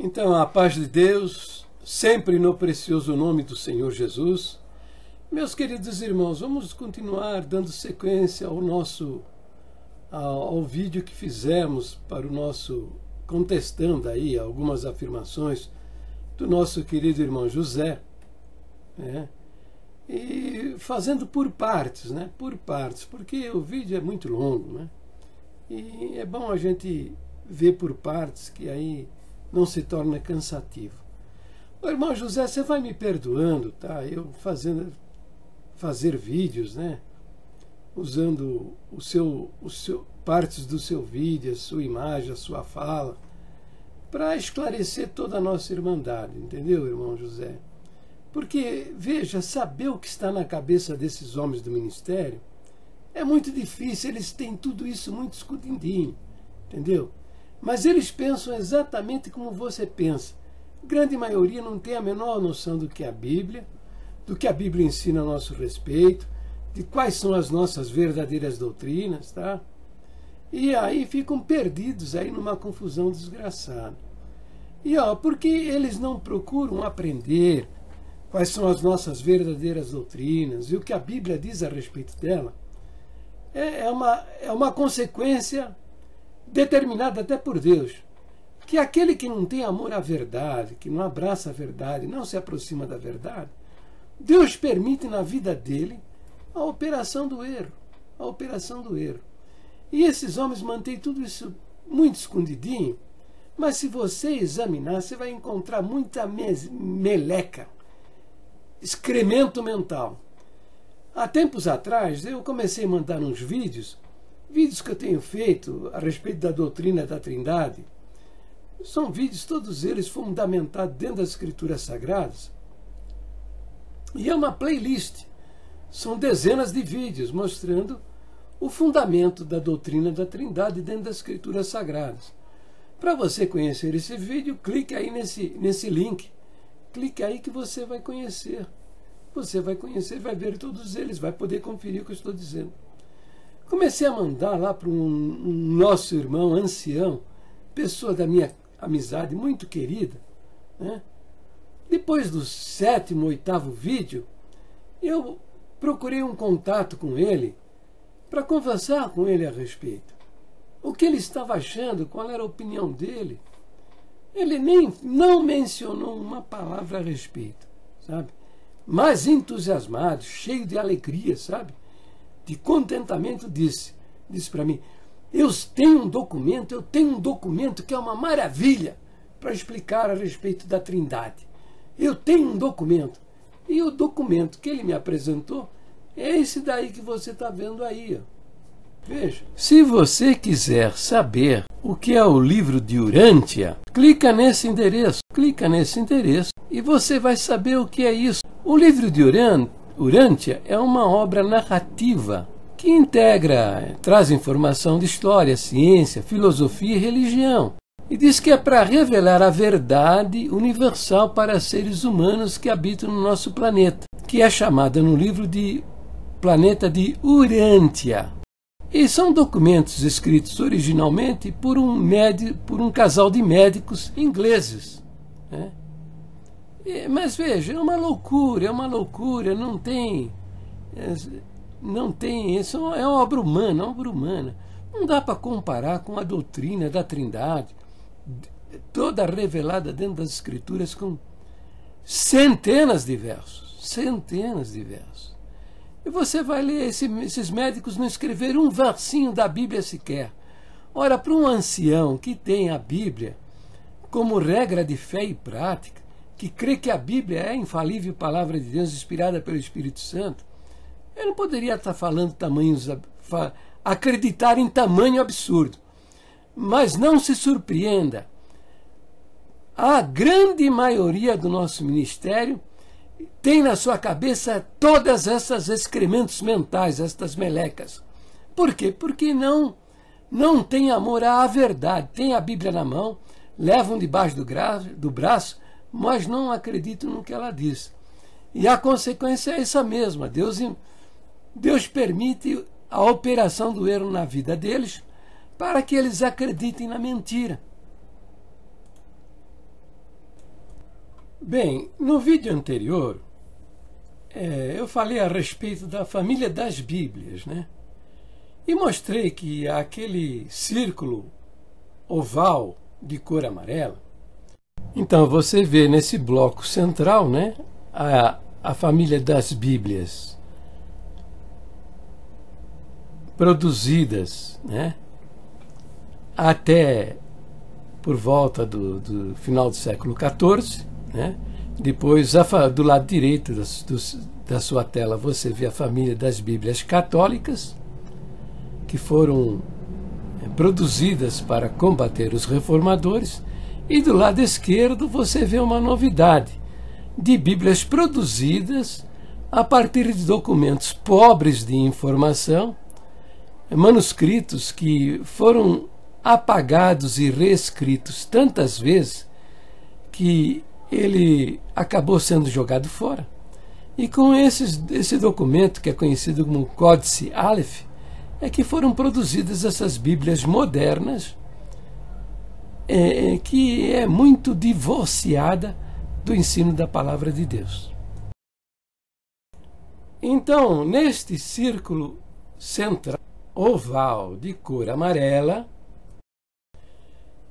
Então, a paz de Deus, sempre no precioso nome do Senhor Jesus. Meus queridos irmãos, vamos continuar dando sequência ao vídeo que fizemos para o nosso, contestando aí algumas afirmações do nosso querido irmão José, né? E fazendo por partes, né? Por partes, porque o vídeo é muito longo, né? E é bom a gente ver por partes, que aí não se torna cansativo. Ô, irmão José, você vai me perdoando, tá? Eu fazer vídeos, né? Usando partes do seu vídeo, a sua imagem, a sua fala, para esclarecer toda a nossa irmandade, entendeu, irmão José? Porque, veja, saber o que está na cabeça desses homens do ministério é muito difícil, eles têm tudo isso muito escondidinho, entendeu? Mas eles pensam exatamente como você pensa. A grande maioria não tem a menor noção do que é a Bíblia ensina a nosso respeito, de quais são as nossas verdadeiras doutrinas, tá? E aí ficam perdidos aí numa confusão desgraçada. E porque eles não procuram aprender quais são as nossas verdadeiras doutrinas e o que a Bíblia diz a respeito dela, é uma consequência determinada até por Deus, que aquele que não tem amor à verdade, que não abraça a verdade, não se aproxima da verdade, Deus permite na vida dele a operação do erro, a operação do erro. E esses homens mantêm tudo isso muito escondidinho, mas se você examinar, você vai encontrar muita meleca, excremento mental. Há tempos atrás, eu comecei a mandar uns vídeos que eu tenho feito a respeito da doutrina da Trindade. São vídeos, todos eles fundamentados dentro das Escrituras Sagradas. E é uma playlist. São dezenas de vídeos mostrando o fundamento da doutrina da Trindade dentro das Escrituras Sagradas. Para você conhecer esse vídeo, clique aí nesse link. Clique aí que você vai conhecer. Você vai conhecer, vai ver todos eles, vai poder conferir o que eu estou dizendo. Comecei a mandar lá para um nosso irmão ancião, pessoa da minha amizade muito querida, né? Depois do 7º, 8º vídeo, eu procurei um contato com ele para conversar com ele a respeito. O que ele estava achando, qual era a opinião dele. Ele não mencionou uma palavra a respeito, sabe? Mas entusiasmado, cheio de alegria, sabe? De contentamento, disse para mim: eu tenho um documento que é uma maravilha para explicar a respeito da Trindade. Eu tenho um documento. E o documento que ele me apresentou é esse daí que você está vendo aí, ó. Veja. Se você quiser saber o que é o livro de Urântia, clica nesse endereço e você vai saber o que é isso. O livro de Urântia é uma obra narrativa que traz informação de história, ciência, filosofia e religião. E diz que é para revelar a verdade universal para seres humanos que habitam no nosso planeta, que é chamada no livro de Planeta de Urântia. E são documentos escritos originalmente por um casal de médicos ingleses, né? Mas veja, é uma loucura, não tem, isso é uma obra humana, não dá para comparar com a doutrina da Trindade, toda revelada dentro das Escrituras com centenas de versos. E você vai ler, esses médicos não escreveram um versinho da Bíblia sequer. Ora, para um ancião que tem a Bíblia como regra de fé e prática, que crê que a Bíblia é a infalível palavra de Deus inspirada pelo Espírito Santo, ele não poderia estar falando acreditar em tamanho absurdo. Mas não se surpreenda, a grande maioria do nosso ministério tem na sua cabeça todas essas excrementos mentais, estas melecas. Por quê? Porque não tem amor à verdade. Tem a Bíblia na mão, levam debaixo do braço, mas não acreditam no que ela diz. E a consequência é essa mesma. Deus permite a operação do erro na vida deles para que eles acreditem na mentira. Bem, no vídeo anterior, eu falei a respeito da família das Bíblias, né? E mostrei que aquele círculo oval de cor amarela, então você vê nesse bloco central, né, a família das Bíblias produzidas, né, até por volta do final do século XIV, né? Depois, do lado direito da sua tela, você vê a família das Bíblias católicas, que foram produzidas para combater os reformadores, e do lado esquerdo você vê uma novidade de Bíblias produzidas a partir de documentos pobres de informação, manuscritos que foram apagados e reescritos tantas vezes que ele acabou sendo jogado fora. E com esse documento, que é conhecido como Códice Aleph, é que foram produzidas essas Bíblias modernas, que é muito divorciada do ensino da Palavra de Deus. Então, neste círculo central oval de cor amarela,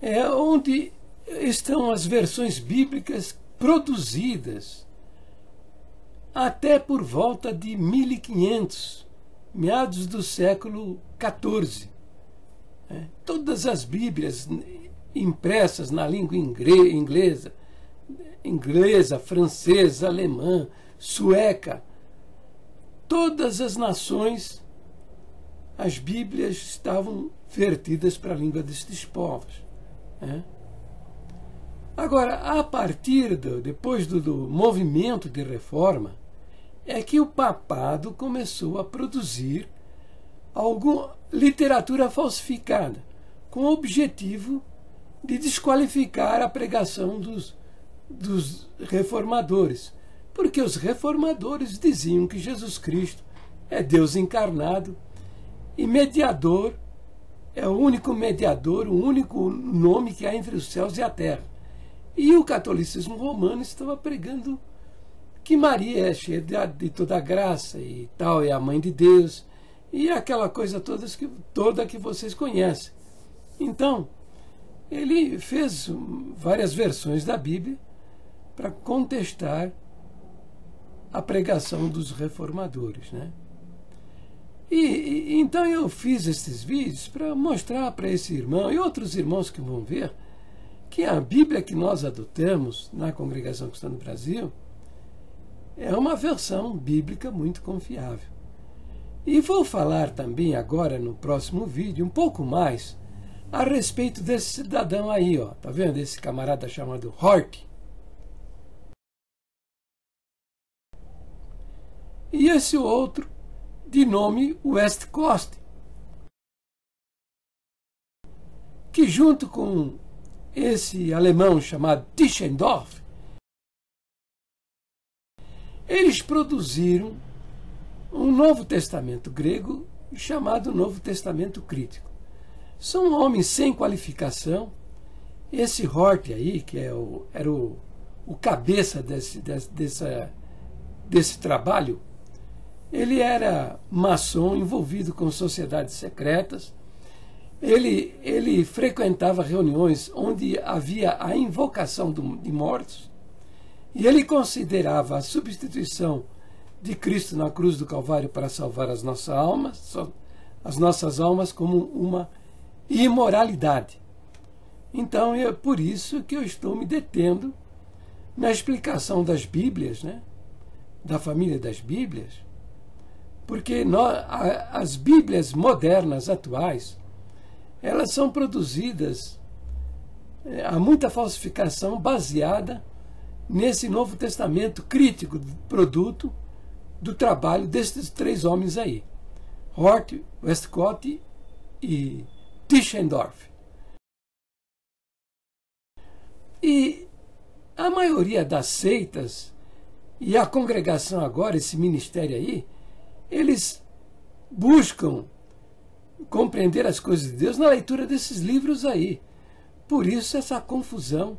é onde estão as versões bíblicas produzidas até por volta de 1500, meados do século XIV. Todas as Bíblias impressas na língua inglesa, francesa, alemã, sueca, todas as nações, as Bíblias estavam vertidas para a língua destes povos. Agora, a partir depois do movimento de reforma, é que o papado começou a produzir literatura falsificada, com o objetivo de desqualificar a pregação dos reformadores, porque os reformadores diziam que Jesus Cristo é Deus encarnado e mediador, é o único mediador, o único nome que há entre os céus e a terra. E o catolicismo romano estava pregando que Maria é cheia de toda a graça e tal, é a mãe de Deus, e aquela coisa toda que vocês conhecem. Então, ele fez várias versões da Bíblia para contestar a pregação dos reformadores, né? Então eu fiz esses vídeos para mostrar para esse irmão e outros irmãos que vão ver que a Bíblia que nós adotamos na Congregação Cristã do Brasil é uma versão bíblica muito confiável. E vou falar também agora no próximo vídeo um pouco mais a respeito desse cidadão aí, ó, tá vendo? Esse camarada chamado Hort. E esse outro de nome Westcott, que junto com esse alemão chamado Tischendorf, eles produziram um Novo Testamento grego chamado Novo Testamento Crítico. São homens sem qualificação. Esse Hort aí, que era o cabeça desse trabalho, ele era maçom, envolvido com sociedades secretas. Ele frequentava reuniões onde havia a invocação de mortos, e ele considerava a substituição de Cristo na cruz do Calvário para salvar as nossas almas como uma imoralidade. Então é por isso que eu estou me detendo na explicação das Bíblias, né? Da família das Bíblias, porque as Bíblias modernas, atuais, elas são produzidas, há muita falsificação baseada nesse Novo Testamento crítico, produto do trabalho desses três homens aí, Hort, Westcott e Tischendorf. E a maioria das seitas e a congregação agora, esse ministério aí, eles buscam compreender as coisas de Deus na leitura desses livros aí. Por isso essa confusão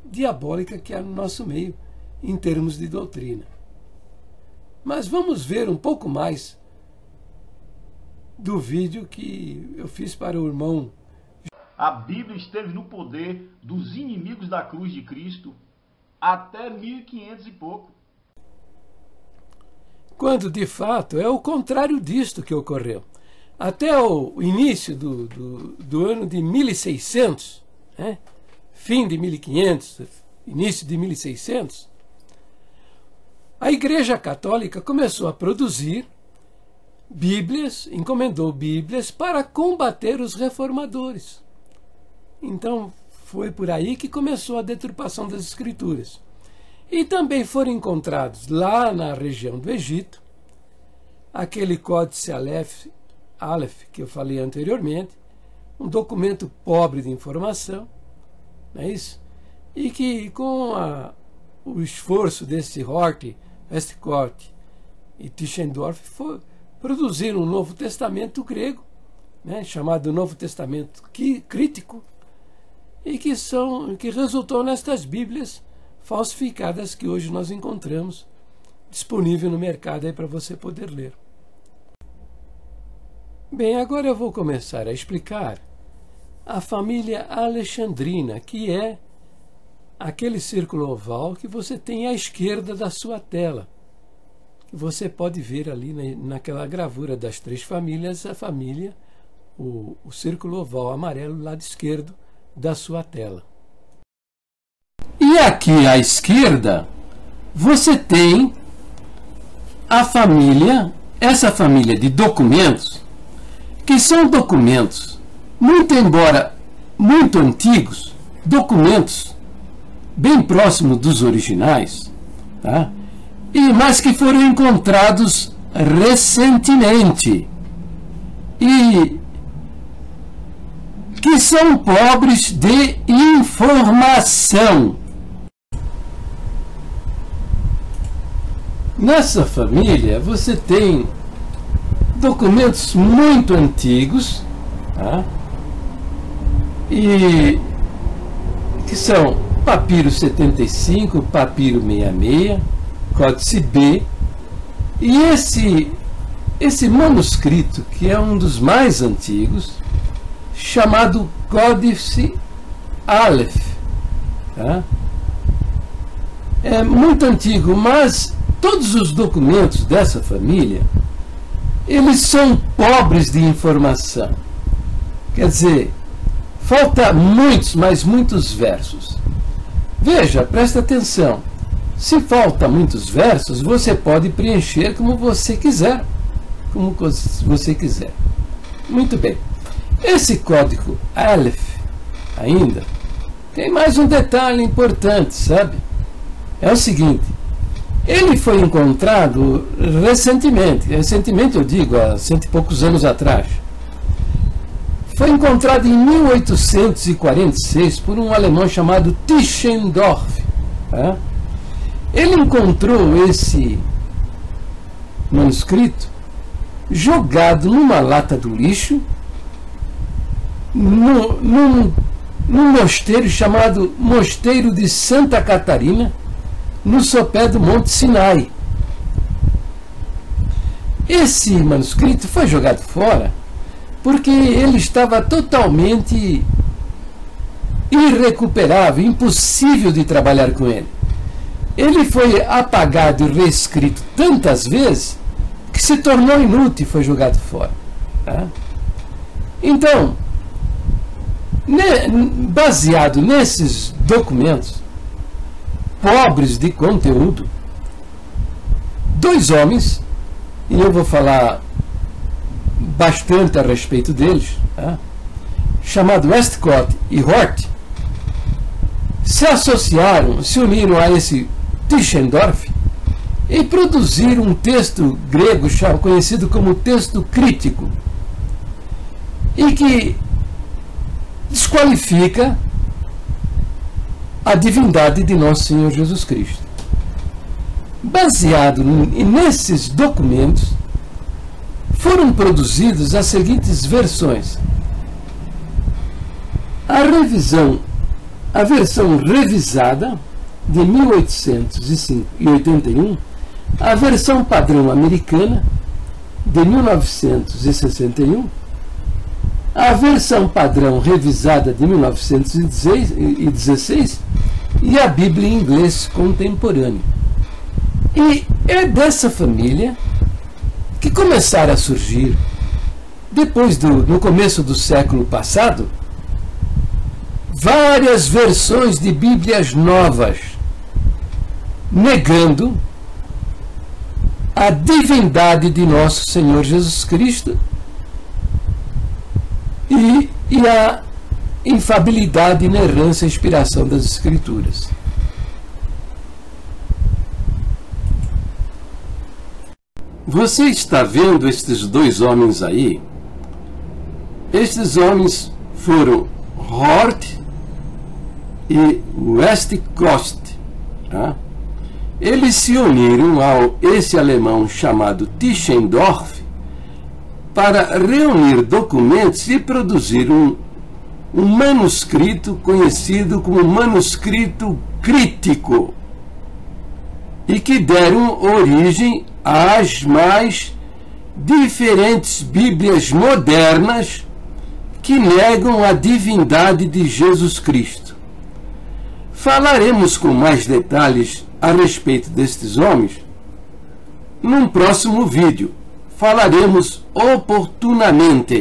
diabólica que há no nosso meio em termos de doutrina. Mas vamos ver um pouco mais do vídeo que eu fiz para o irmão. A Bíblia esteve no poder dos inimigos da cruz de Cristo até 1500 e pouco. Quando, de fato, é o contrário disto que ocorreu. Até o início do ano de 1600, né? Fim de 1500, início de 1600, a Igreja Católica começou a produzir Bíblias, encomendou Bíblias para combater os reformadores. Então, foi por aí que começou a deturpação das Escrituras. E também foram encontrados lá na região do Egito aquele Códice Aleph que eu falei anteriormente, um documento pobre de informação, não é isso? E que com o esforço desse Hort, Westcott e Tischendorf produziram um Novo Testamento grego, né, chamado Novo Testamento Crítico, e que resultou nestas Bíblias falsificadas que hoje nós encontramos disponível no mercado aí para você poder ler. Bem, agora eu vou começar a explicar a família alexandrina, que é aquele círculo oval que você tem à esquerda da sua tela. Que você pode ver ali naquela gravura das três famílias, a família, o círculo oval amarelo do lado esquerdo da sua tela. E aqui à esquerda, você tem a família, essa família de documentos, que são documentos, muito embora muito antigos, documentos bem próximos dos originais, tá? Mas que foram encontrados recentemente e que são pobres de informação. Nessa família você tem documentos muito antigos, tá? E que são Papiro 75, Papiro 66, Códice B, e esse manuscrito, que é um dos mais antigos, chamado Códice Aleph, tá? É muito antigo, mas todos os documentos dessa família, eles são pobres de informação. Quer dizer, falta muitos, mas muitos versos. Veja, presta atenção. Se falta muitos versos, você pode preencher como você quiser. Como você quiser. Muito bem. Esse código Aleph, ainda, tem mais um detalhe importante, sabe? É o seguinte. Ele foi encontrado recentemente. Recentemente, eu digo, há 100 e poucos anos atrás. Foi encontrado em 1846 por um alemão chamado Tischendorf. Tá? Ele encontrou esse manuscrito jogado numa lata do lixo num mosteiro chamado Mosteiro de Santa Catarina, no sopé do Monte Sinai. Esse manuscrito foi jogado fora porque ele estava totalmente irrecuperável, impossível de trabalhar com ele. Ele foi apagado e reescrito tantas vezes que se tornou inútil e foi jogado fora. Tá? Então, baseado nesses documentos pobres de conteúdo, dois homens, e eu vou falar bastante a respeito deles, tá? Chamado Westcott e Hort, se associaram, se uniram a esse Tischendorf e produziram um texto grego conhecido como texto crítico, e que desqualifica a divindade de nosso Senhor Jesus Cristo. Baseado nesses documentos, foram produzidas as seguintes versões. A revisão a versão revisada de 1881, a versão padrão americana de 1961, a versão padrão revisada de 1916 e a Bíblia em inglês contemporâneo. E é dessa família que começaram a surgir, no começo do século passado, várias versões de Bíblias novas, negando a divindade de nosso Senhor Jesus Cristo e a infabilidade, inerrância e inspiração das Escrituras. Você está vendo estes dois homens aí? Estes homens foram Hort e Westcott. Tá? Eles se uniram a esse alemão chamado Tischendorf para reunir documentos e produzir um manuscrito conhecido como manuscrito crítico, e que deram origem às mais diferentes Bíblias modernas que negam a divindade de Jesus Cristo. Falaremos com mais detalhes a respeito destes homens num próximo vídeo. Falaremos oportunamente.